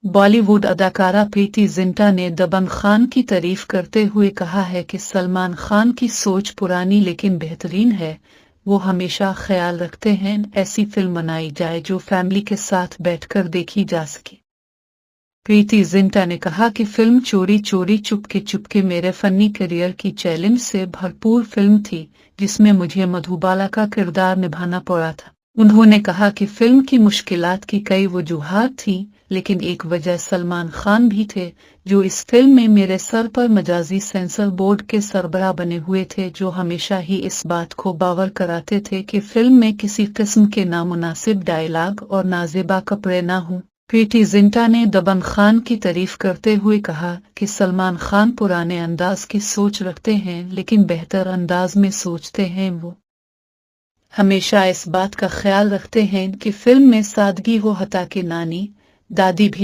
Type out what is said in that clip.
बॉलीवुड अदाकारा प्रीति जिंटा ने दबंग खान की तारीफ करते हुए कहा है कि सलमान खान की सोच पुरानी लेकिन बेहतरीन है। वो हमेशा ख्याल रखते हैं ऐसी फिल्म बनाई जाए जो फैमिली के साथ बैठकर देखी जा सके। प्रीति जिंटा ने कहा कि फिल्म चोरी चोरी चुपके चुपके मेरे फनी करियर की चैलेंज से भरपूर फिल्म थी, जिसमें मुझे मधुबाला का किरदार निभाना पड़ा था। उन्होंने कहा कि फिल्म की मुश्किलात की कई वजूहात थी, लेकिन एक वजह सलमान खान भी थे, जो इस फिल्म में मेरे सर पर मजाजी सेंसर बोर्ड के सरबराह बने हुए थे, जो हमेशा ही इस बात को बावर कराते थे कि फिल्म में किसी किस्म के नामुनासिब डायलॉग और नाजेबा कपड़े ना हों। प्रीति जिंटा ने दबंग खान की तारीफ करते हुए कहा कि सलमान खान पुराने अंदाज की सोच रखते हैं, लेकिन बेहतर अंदाज में सोचते हैं। वो हमेशा इस बात का ख्याल रखते हैं कि फिल्म में सादगी हो, हता कि नानी दादी भी